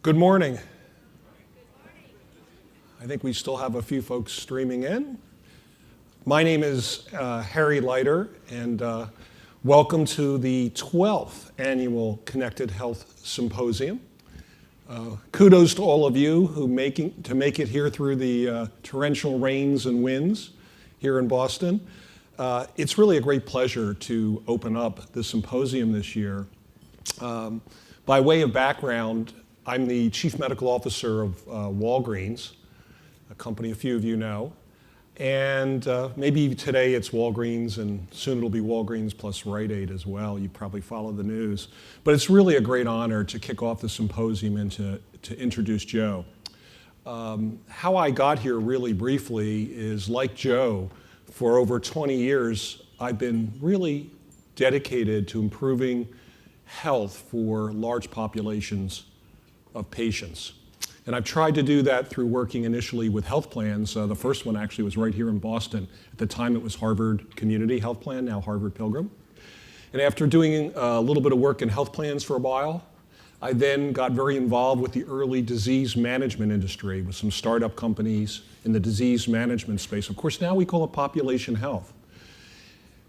Good morning. I think we still have a few folks streaming in. My name is Harry Leiter, and welcome to the 12th Annual Connected Health Symposium. Kudos to all of you who make it here through the torrential rains and winds here in Boston. It's really a great pleasure to open up the symposium this year. By way of background, I'm the Chief Medical Officer of Walgreens, a company a few of you know. And maybe today it's Walgreens, and soon it'll be Walgreens plus Rite Aid as well. You probably follow the news. But it's really a great honor to kick off the symposium and to introduce Joe. How I got here really briefly is, like Joe, for over 20 years, I've been really dedicated to improving health for large populations of patients. And I've tried to do that through working initially with health plans. The first one actually was right here in Boston. At the time it was Harvard Community Health Plan, now Harvard Pilgrim. And after doing a little bit of work in health plans for a while, I then got very involved with the early disease management industry with some startup companies in the disease management space. Of course, now we call it population health.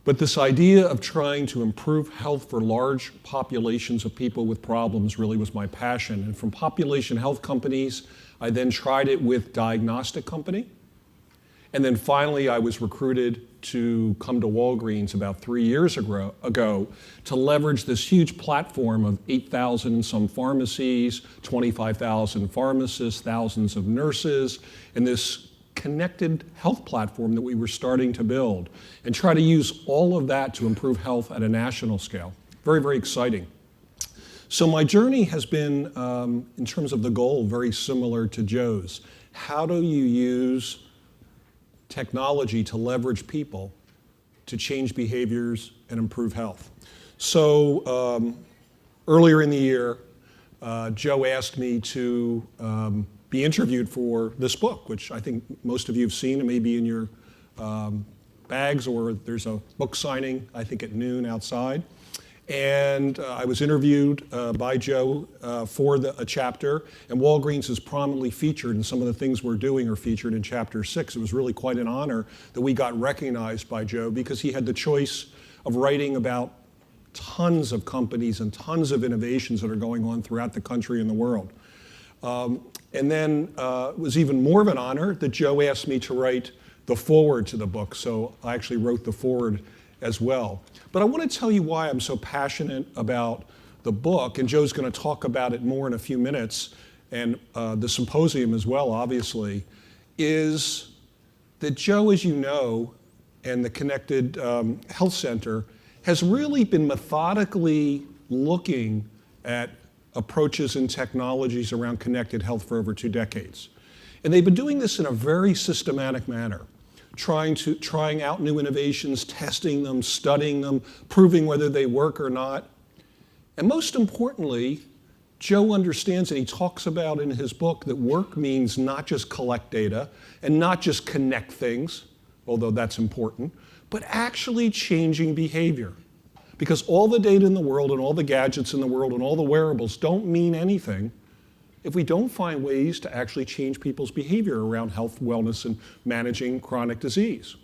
But this idea of trying to improve health for large populations of people with problems really was my passion. And from population health companies, I then tried it with diagnostic company. And then finally, I was recruited to come to Walgreens about 3 years ago to leverage this huge platform of 8,000 and some pharmacies, 25,000 pharmacists, thousands of nurses, and this connected health platform that we were starting to build, and try to use all of that to improve health at a national scale. Very, very exciting. So my journey has been, in terms of the goal, very similar to Joe's. How do you use technology to leverage people to change behaviors and improve health? So earlier in the year, Joe asked me to be interviewed for this book, which I think most of you have seen. It may be in your bags, or there's a book signing, I think at noon outside. And I was interviewed by Joe for a chapter, and Walgreens is prominently featured, and some of the things we're doing are featured in chapter 6. It was really quite an honor that we got recognized by Joe, because he had the choice of writing about tons of companies and tons of innovations that are going on throughout the country and the world. And then it was even more of an honor that Joe asked me to write the foreword to the book, so I actually wrote the foreword as well. But I want to tell you why I'm so passionate about the book, and Joe's going to talk about it more in a few minutes, and the symposium as well, obviously, is that Joe, as you know, and the Connected Health Center has really been methodically looking at approaches and technologies around connected health for over 2 decades. And they've been doing this in a very systematic manner, trying out new innovations, testing them, studying them, proving whether they work or not. And most importantly, Joe understands, and he talks about in his book, that work means not just collect data and not just connect things, although that's important, but actually changing behavior. Because all the data in the world and all the gadgets in the world and all the wearables don't mean anything if we don't find ways to actually change people's behavior around health, wellness, and managing chronic disease.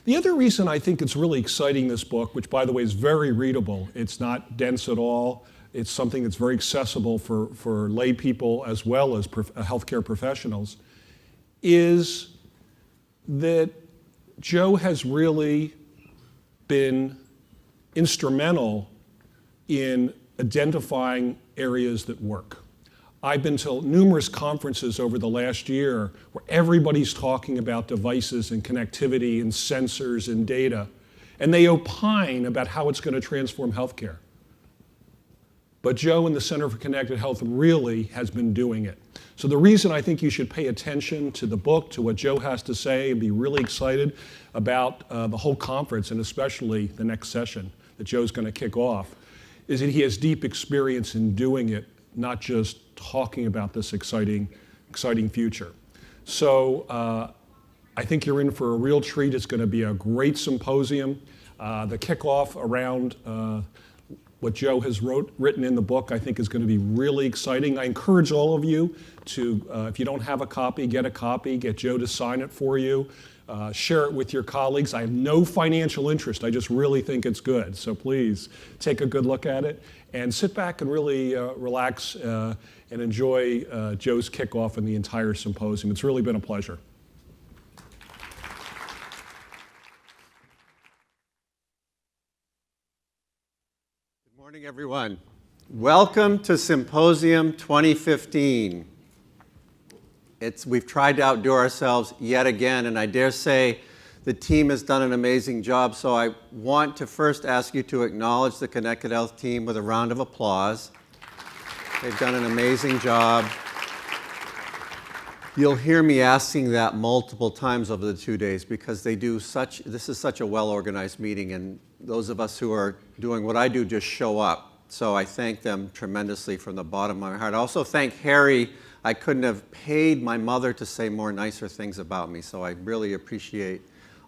The other reason I think it's really exciting, this book, which by the way is very readable, it's not dense at all, it's something that's very accessible for lay people as well as healthcare professionals, is that Joe has really been instrumental in identifying areas that work. I've been to numerous conferences over the last year where everybody's talking about devices and connectivity and sensors and data, and they opine about how it's going to transform healthcare. But Joe and the Center for Connected Health really has been doing it. So the reason I think you should pay attention to the book, to what Joe has to say, and be really excited about the whole conference, and especially the next session that Joe's going to kick off, is that he has deep experience in doing it, not just talking about this exciting future. So I think you're in for a real treat. It's going to be a great symposium. The kickoff around what Joe has written in the book, I think, is going to be really exciting. I encourage all of you to, if you don't have a copy, get Joe to sign it for you. Share it with your colleagues. I have no financial interest. I just really think it's good. So please take a good look at it and sit back and really relax and enjoy Joe's kickoff and the entire symposium. It's really been a pleasure. Good morning, everyone. Welcome to Symposium 2015. We've tried to outdo ourselves yet again, and I dare say the team has done an amazing job. So I want to first ask you to acknowledge the Connected Health team with a round of applause. They've done an amazing job. You'll hear me asking that multiple times over the 2 days because this is such a well-organized meeting, and those of us who are doing what I do just show up. So I thank them tremendously from the bottom of my heart. I also thank Harry. I couldn't have paid my mother to say more nicer things about me, so I really appreciate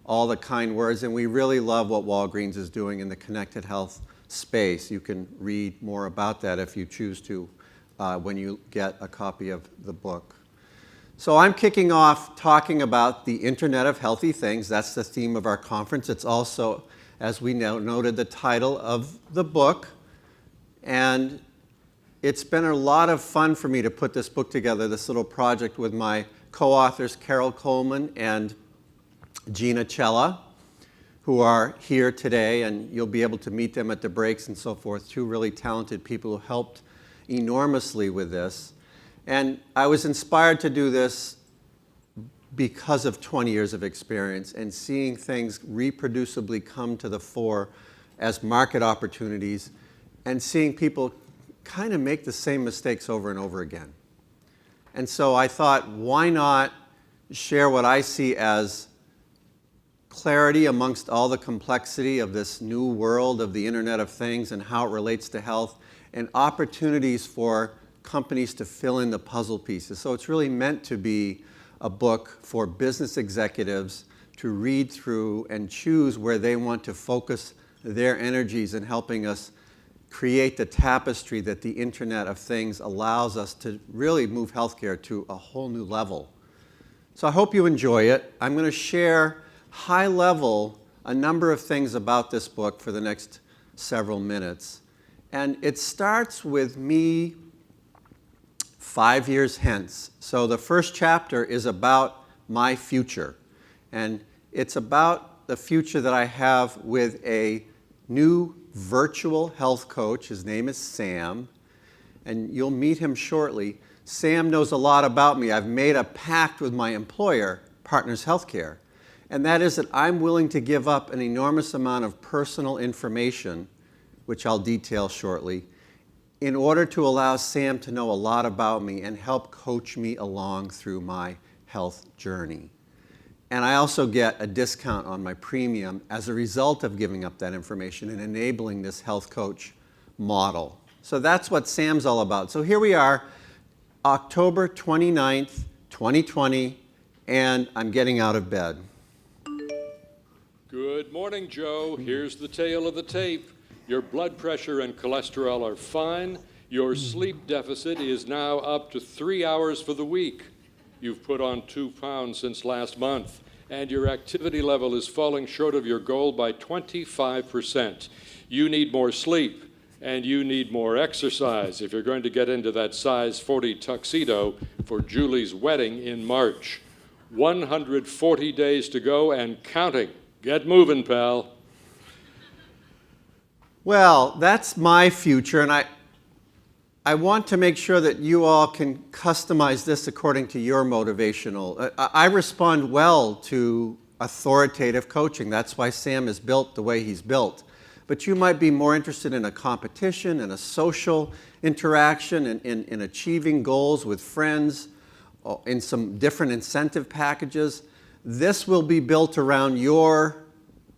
all the kind words, and we really love what Walgreens is doing in the connected health space. You can read more about that if you choose to when you get a copy of the book. So I'm kicking off talking about the Internet of Healthy Things. That's the theme of our conference. It's also, as we noted, the title of the book, and it's been a lot of fun for me to put this book together, this little project with my co-authors, Carol Coleman and Gina Cella, who are here today, and you'll be able to meet them at the breaks and so forth. Two really talented people who helped enormously with this. And I was inspired to do this because of 20 years of experience and seeing things reproducibly come to the fore as market opportunities and seeing people kind of make the same mistakes over and over again. And so I thought, why not share what I see as clarity amongst all the complexity of this new world of the Internet of Things and how it relates to health, and opportunities for companies to fill in the puzzle pieces. So it's really meant to be a book for business executives to read through and choose where they want to focus their energies in helping us create the tapestry that the Internet of Things allows us to really move healthcare to a whole new level. So I hope you enjoy it. I'm going to share high level a number of things about this book for the next several minutes. And it starts with me 5 years hence. So the first chapter is about my future. And it's about the future that I have with a new virtual health coach. His name is Sam, and you'll meet him shortly. Sam knows a lot about me. I've made a pact with my employer, Partners Healthcare, and that is that I'm willing to give up an enormous amount of personal information, which I'll detail shortly, in order to allow Sam to know a lot about me and help coach me along through my health journey. And I also get a discount on my premium as a result of giving up that information and enabling this health coach model. So that's what Sam's all about. So here we are, October 29th, 2020, and I'm getting out of bed. Good morning, Joe. Here's the tale of the tape. Your blood pressure and cholesterol are fine. Your sleep deficit is now up to 3 hours for the week. You've put on 2 pounds since last month, and your activity level is falling short of your goal by 25%. You need more sleep, and you need more exercise if you're going to get into that size 40 tuxedo for Julie's wedding in March. 140 days to go and counting. Get moving, pal. Well, that's my future, and I want to make sure that you all can customize this according to your motivational. I respond well to authoritative coaching. That's why Sam is built the way he's built. But you might be more interested in a competition and a social interaction and in achieving goals with friends, in some different incentive packages. This will be built around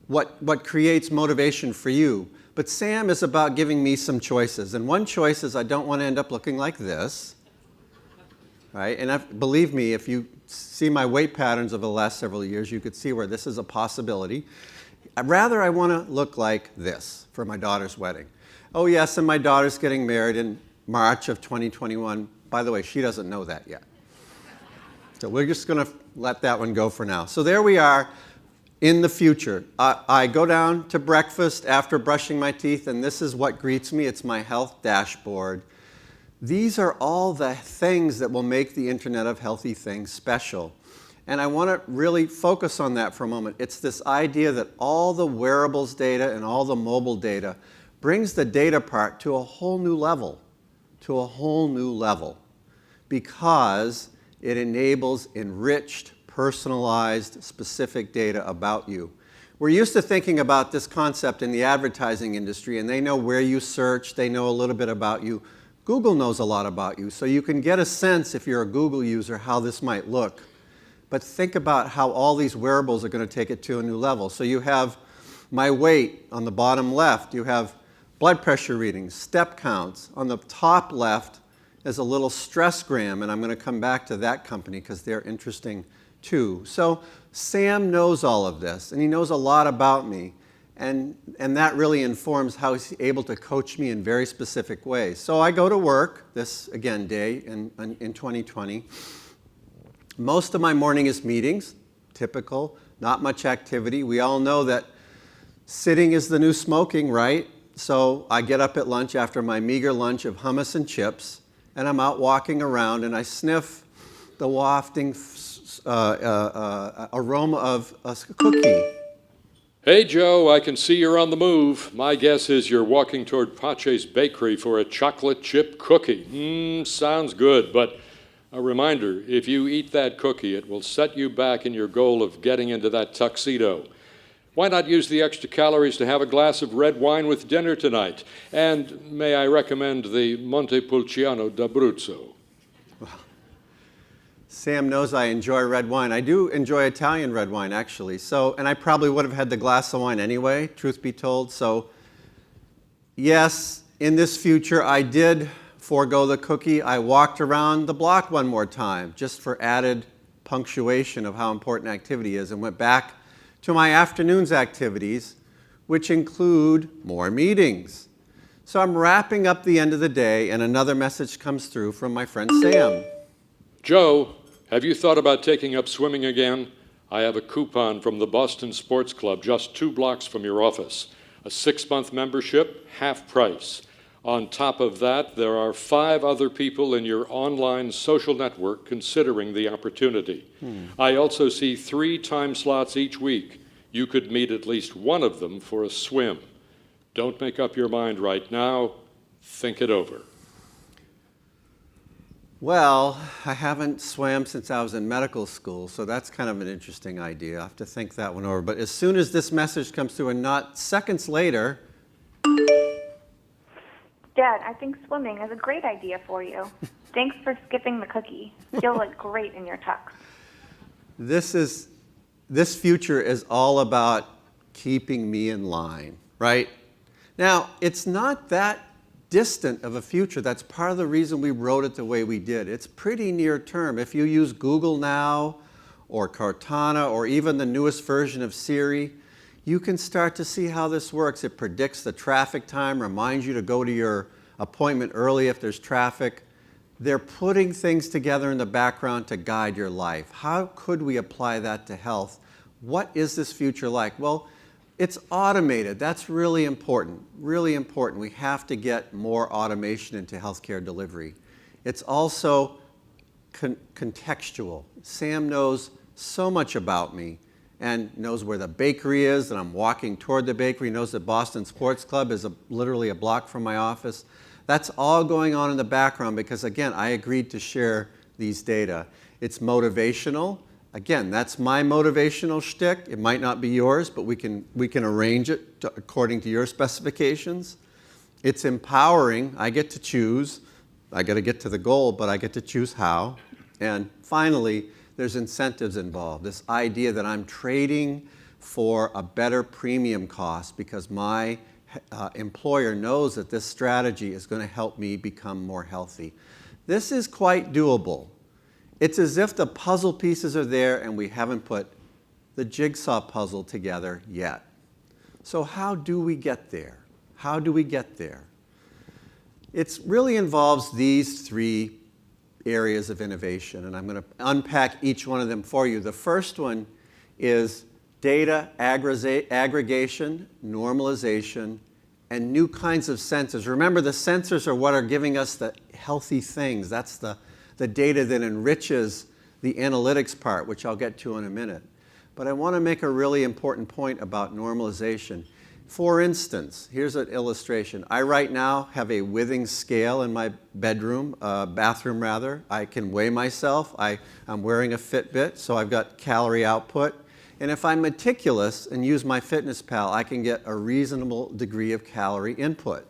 what creates motivation for you. But Sam is about giving me some choices. And one choice is I don't want to end up looking like this. Right? And believe me, if you see my weight patterns over the last several years, you could see where this is a possibility. Rather, I want to look like this for my daughter's wedding. Oh yes, and my daughter's getting married in March of 2021. By the way, she doesn't know that yet. So we're just going to let that one go for now. So there we are in the future. I go down to breakfast after brushing my teeth, and this is what greets me. It's my health dashboard. These are all the things that will make the Internet of Healthy Things special. And I want to really focus on that for a moment. It's this idea that all the wearables data and all the mobile data brings the data part to a whole new level, because it enables enriched, personalized, specific data about you. We're used to thinking about this concept in the advertising industry, and they know where you search, they know a little bit about you. Google knows a lot about you, so you can get a sense, if you're a Google user, how this might look. But think about how all these wearables are going to take it to a new level. So you have my weight on the bottom left, you have blood pressure readings, step counts. On the top left is a little stressgram, and I'm going to come back to that company because they're interesting too. So Sam knows all of this, and he knows a lot about me. And that really informs how he's able to coach me in very specific ways. So I go to work this, again, day in 2020. Most of my morning is meetings, typical, not much activity. We all know that sitting is the new smoking, right? So I get up at lunch after my meager lunch of hummus and chips, and I'm out walking around, and I sniff the wafting aroma of a cookie. Hey, Joe, I can see you're on the move. My guess is you're walking toward Pache's Bakery for a chocolate chip cookie. Sounds good, but a reminder, if you eat that cookie, it will set you back in your goal of getting into that tuxedo. Why not use the extra calories to have a glass of red wine with dinner tonight? And may I recommend the Montepulciano d'Abruzzo? Sam knows I enjoy red wine. I do enjoy Italian red wine, actually. So, and I probably would have had the glass of wine anyway, truth be told. So, yes, in this future, I did forego the cookie. I walked around the block one more time, just for added punctuation of how important activity is, and went back to my afternoon's activities, which include more meetings. So I'm wrapping up the end of the day, and another message comes through from my friend Sam. Joe, have you thought about taking up swimming again? I have a coupon from the Boston Sports Club just 2 blocks from your office. A 6-month membership, half price. On top of that, there are 5 other people in your online social network considering the opportunity. I also see 3 time slots each week. You could meet at least one of them for a swim. Don't make up your mind right now. Think it over. Well, I haven't swam since I was in medical school, so that's kind of an interesting idea. I have to think that one over. But as soon as this message comes through, and not seconds later... Dad, I think swimming is a great idea for you. Thanks for skipping the cookie. You'll look great in your tux. This future is all about keeping me in line, right? Now, it's not that distant of a future. That's part of the reason we wrote it the way we did. It's pretty near term. If you use Google now, or Cortana, or even the newest version of Siri, you can start to see how this works. It predicts the traffic time, reminds you to go to your appointment early if there's traffic. They're putting things together in the background to guide your life. How could we apply that to health? What is this future like? Well, it's automated. That's really important, really important. We have to get more automation into healthcare delivery. It's also contextual. Sam knows so much about me and knows where the bakery is, and I'm walking toward the bakery, knows that Boston Sports Club is literally a block from my office. That's all going on in the background because, again, I agreed to share these data. It's motivational. Again, that's my motivational shtick. It might not be yours, but we can arrange it according to your specifications. It's empowering. I get to choose. I got to get to the goal, but I get to choose how. And finally, there's incentives involved. This idea that I'm trading for a better premium cost because my employer knows that this strategy is going to help me become more healthy. This is quite doable. It's as if the puzzle pieces are there and we haven't put the jigsaw puzzle together yet. So how do we get there? How do we get there? It really involves these three areas of innovation, and I'm going to unpack each one of them for you. The first one is data aggregation, normalization, and new kinds of sensors. Remember, the sensors are what are giving us the healthy things. That's the data that enriches the analytics part, which I'll get to in a minute. But I want to make a really important point about normalization. For instance, here's an illustration. I right now have a withing scale in my bathroom rather. I can weigh myself. I'm wearing a Fitbit, so I've got calorie output. And if I'm meticulous and use my FitnessPal, I can get a reasonable degree of calorie input.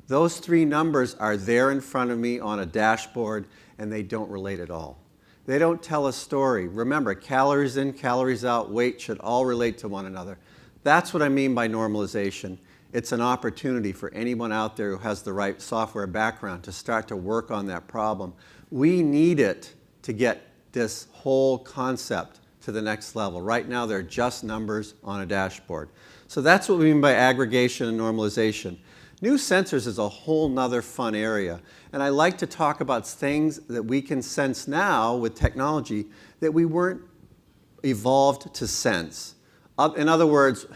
Those three numbers are there in front of me on a dashboard, and they don't relate at all. They don't tell a story. Remember, calories in, calories out, weight should all relate to one another. That's what I mean by normalization. It's an opportunity for anyone out there who has the right software background to start to work on that problem. We need it to get this whole concept to the next level. Right now, they're just numbers on a dashboard. So that's what we mean by aggregation and normalization. New sensors is a whole nother fun area. And I like to talk about things that we can sense now with technology that we weren't evolved to sense. In other words,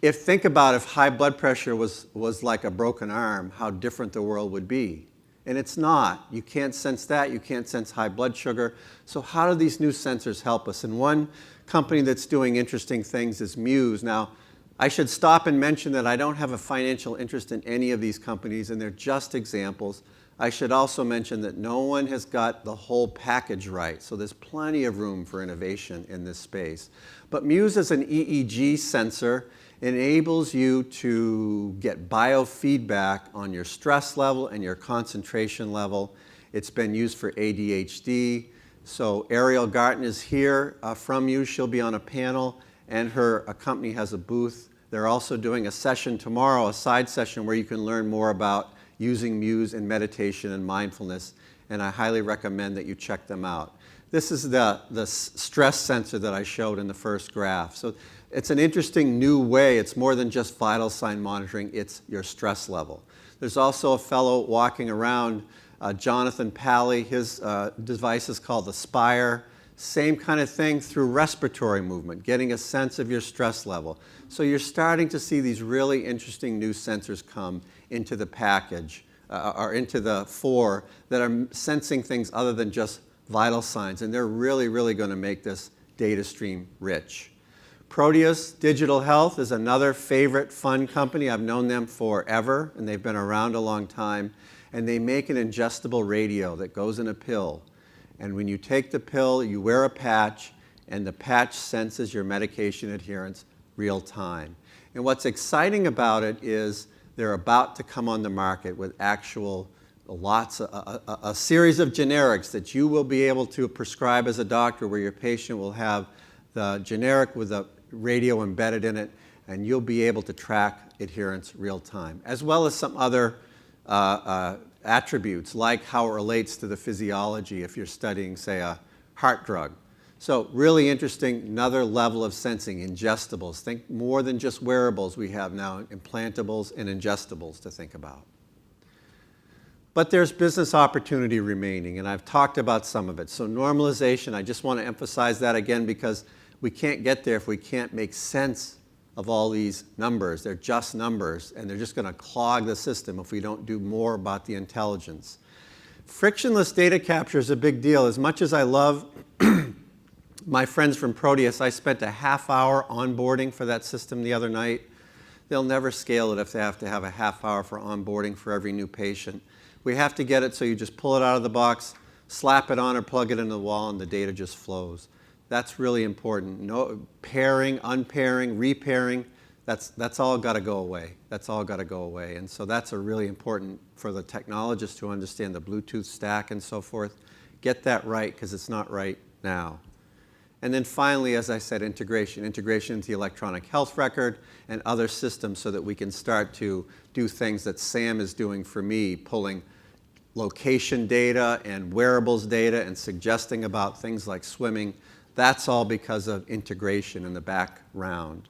think about if high blood pressure was like a broken arm, how different the world would be. And it's not. You can't sense that. You can't sense high blood sugar. So how do these new sensors help us? And one company that's doing interesting things is Muse. Now, I should stop and mention that I don't have a financial interest in any of these companies, and they're just examples. I should also mention that no one has got the whole package right, so there's plenty of room for innovation in this space. But Muse is an EEG sensor, enables you to get biofeedback on your stress level and your concentration level. It's been used for ADHD. So Ariel Garten is here from Muse. She'll be on a panel, and her company has a booth. They're also doing a session tomorrow, a side session where you can learn more about using Muse in meditation and mindfulness, and I highly recommend that you check them out. This is the stress sensor that I showed in the first graph. So it's an interesting new way. It's more than just vital sign monitoring. It's your stress level. There's also a fellow walking around, Jonathan Pally. His device is called the Spire. Same kind of thing through respiratory movement, getting a sense of your stress level. So you're starting to see these really interesting new sensors come into the package, or into the fore, that are sensing things other than just vital signs. And they're really, really going to make this data stream rich. Proteus Digital Health is another favorite fun company. I've known them forever, and they've been around a long time. And they make an ingestible radio that goes in a pill. And when you take the pill, you wear a patch, and the patch senses your medication adherence real time. And what's exciting about it is they're about to come on the market with actual a series of generics that you will be able to prescribe as a doctor, where your patient will have the generic with a radio embedded in it, and you'll be able to track adherence real time, as well as some other attributes, like how it relates to the physiology if you're studying, say, a heart drug. So really interesting, another level of sensing, ingestibles. Think more than just wearables we have now, implantables and ingestibles to think about. But there's business opportunity remaining, and I've talked about some of it. So normalization, I just want to emphasize that again, because we can't get there if we can't make sense of all these numbers. They're just numbers, and they're just going to clog the system if we don't do more about the intelligence. Frictionless data capture is a big deal. As much as I love my friends from Proteus, I spent a half hour onboarding for that system the other night. They'll never scale it if they have to have a half hour for onboarding for every new patient. We have to get it so you just pull it out of the box, slap it on or plug it into the wall, and the data just flows. That's really important. No pairing, unpairing, repairing, that's all got to go away. That's all got to go away. And so that's a really important for the technologists to understand the Bluetooth stack and so forth. Get that right, because it's not right now. And then finally, as I said, integration into the electronic health record and other systems, so that we can start to do things that Sam is doing for me, pulling location data and wearables data and suggesting about things like swimming. That's all because of integration in the background.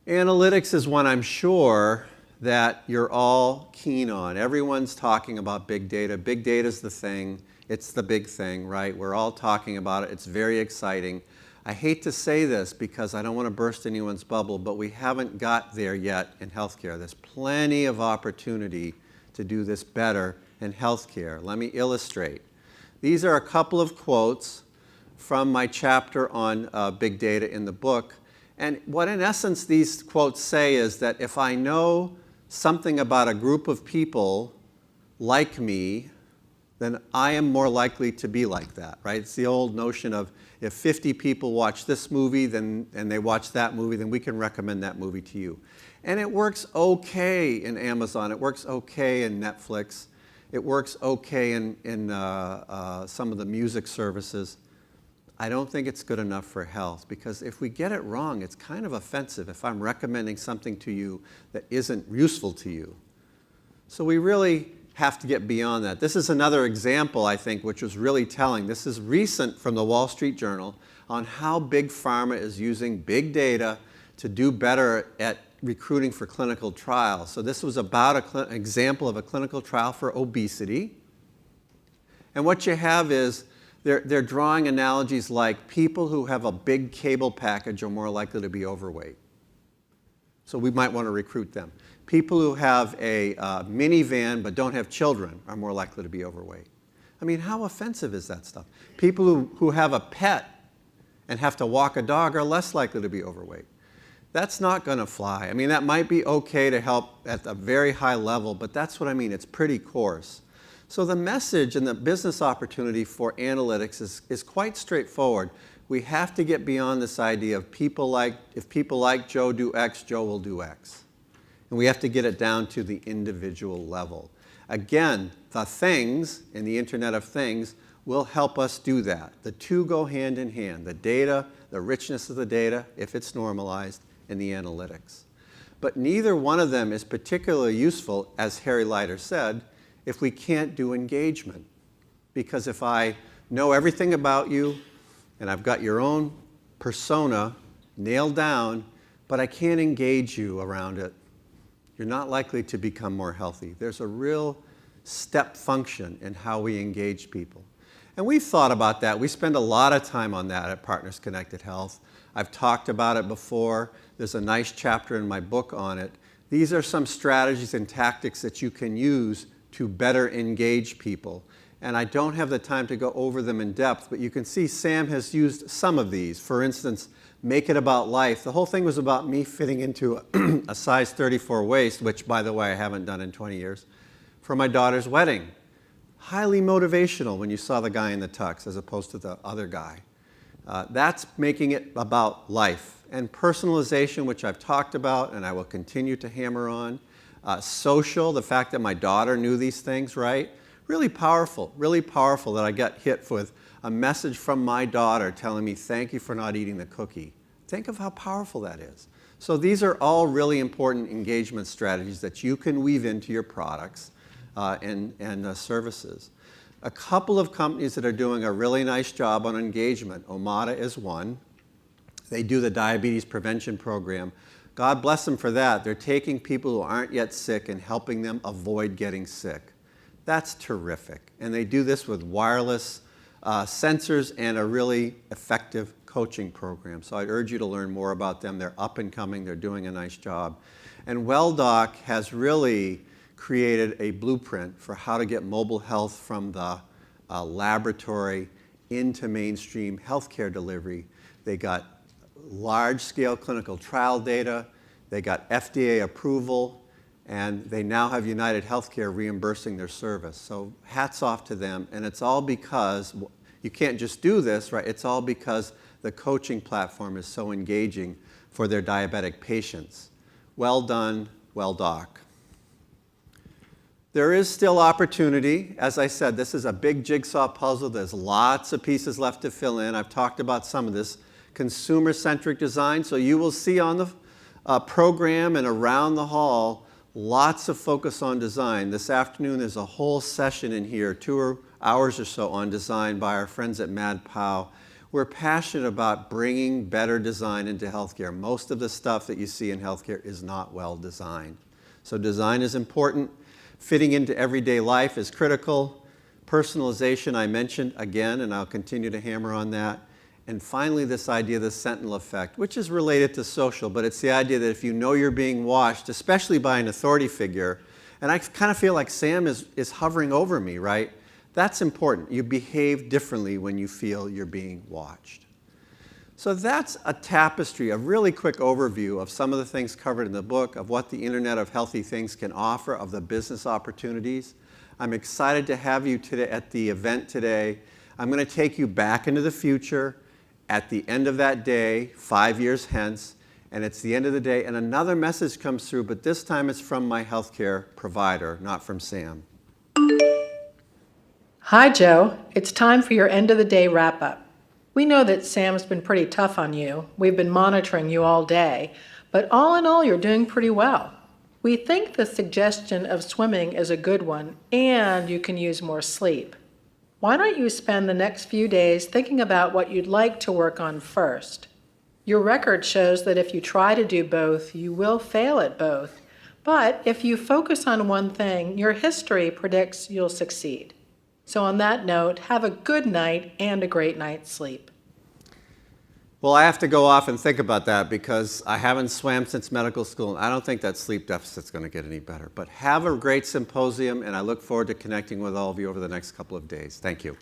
Analytics is one I'm sure that you're all keen on. Everyone's talking about big data. Big data is the thing. It's the big thing, right? We're all talking about it. It's very exciting. I hate to say this because I don't want to burst anyone's bubble, but we haven't got there yet in healthcare. There's plenty of opportunity to do this better in healthcare. Let me illustrate. These are a couple of quotes from my chapter on big data in the book. And what in essence these quotes say is that if I know something about a group of people like me, then I am more likely to be like that, right? It's the old notion of if 50 people watch this movie and they watch that movie, then we can recommend that movie to you. And it works okay in Amazon. It works okay in Netflix. It works okay in some of the music services. I don't think it's good enough for health, because if we get it wrong, it's kind of offensive if I'm recommending something to you that isn't useful to you. So we really have to get beyond that. This is another example, I think, which was really telling. This is recent from the Wall Street Journal on how big pharma is using big data to do better at recruiting for clinical trials. So this was about an example of a clinical trial for obesity. And what you have is they're drawing analogies like people who have a big cable package are more likely to be overweight. So we might want to recruit them. People who have a minivan but don't have children are more likely to be overweight. I mean, how offensive is that stuff? People who have a pet and have to walk a dog are less likely to be overweight. That's not going to fly. I mean, that might be okay to help at a very high level, but that's what I mean. It's pretty coarse. So the message and the business opportunity for analytics is quite straightforward. We have to get beyond this idea of if people like Joe do X, Joe will do X. And we have to get it down to the individual level. Again, the things in the Internet of Things will help us do that. The two go hand in hand. The data, the richness of the data, if it's normalized, and the analytics. But neither one of them is particularly useful, as Harry Leiter said, if we can't do engagement. Because if I know everything about you, and I've got your own persona nailed down, but I can't engage you around it, you're not likely to become more healthy. There's a real step function in how we engage people. And we've thought about that. We spend a lot of time on that at Partners Connected Health. I've talked about it before. There's a nice chapter in my book on it. These are some strategies and tactics that you can use to better engage people. And I don't have the time to go over them in depth, but you can see Sam has used some of these. For instance, make it about life. The whole thing was about me fitting into a size 34 waist, which, by the way, I haven't done in 20 years, for my daughter's wedding. Highly motivational when you saw the guy in the tux as opposed to the other guy. That's making it about life. And personalization, which I've talked about and I will continue to hammer on. Social, the fact that my daughter knew these things, right? Really powerful that I got hit with a message from my daughter telling me, thank you for not eating the cookie. Think of how powerful that is. So these are all really important engagement strategies that you can weave into your products and services. A couple of companies that are doing a really nice job on engagement. Omada is one. They do the diabetes prevention program. God bless them for that. They're taking people who aren't yet sick and helping them avoid getting sick. That's terrific. And they do this with wireless sensors and a really effective coaching program. So I'd urge you to learn more about them. They're up and coming. They're doing a nice job. And WellDoc has really created a blueprint for how to get mobile health from the laboratory into mainstream healthcare delivery. They got large-scale clinical trial data, they got FDA approval, and they now have United Healthcare reimbursing their service. So hats off to them, and it's all because, you can't just do this, right? It's all because the coaching platform is so engaging for their diabetic patients. Well done, WellDoc. There is still opportunity. As I said, this is a big jigsaw puzzle. There's lots of pieces left to fill in. I've talked about some of this. Consumer-centric design. So you will see on the program and around the hall lots of focus on design. This afternoon there's a whole session in here, 2 hours or so on design by our friends at MadPow. We're passionate about bringing better design into healthcare. Most of the stuff that you see in healthcare is not well designed. So design is important. Fitting into everyday life is critical. Personalization I mentioned again, and I'll continue to hammer on that. And finally, this idea of the Sentinel Effect, which is related to social, but it's the idea that if you know you're being watched, especially by an authority figure, and I kind of feel like Sam is hovering over me, right? That's important. You behave differently when you feel you're being watched. So that's a tapestry, a really quick overview of some of the things covered in the book, of what the Internet of Healthy Things can offer, of the business opportunities. I'm excited to have you today at the event today. I'm going to take you back into the future at the end of that day, 5 years hence, and it's the end of the day, and another message comes through, but this time it's from my healthcare provider, not from Sam. Hi, Joe. It's time for your end of the day wrap up. We know that Sam's been pretty tough on you. We've been monitoring you all day, but all in all, you're doing pretty well. We think the suggestion of swimming is a good one, and you can use more sleep. Why don't you spend the next few days thinking about what you'd like to work on first? Your record shows that if you try to do both, you will fail at both. But if you focus on one thing, your history predicts you'll succeed. So on that note, have a good night and a great night's sleep. Well, I have to go off and think about that because I haven't swam since medical school, and I don't think that sleep deficit's going to get any better. But have a great symposium, and I look forward to connecting with all of you over the next couple of days. Thank you.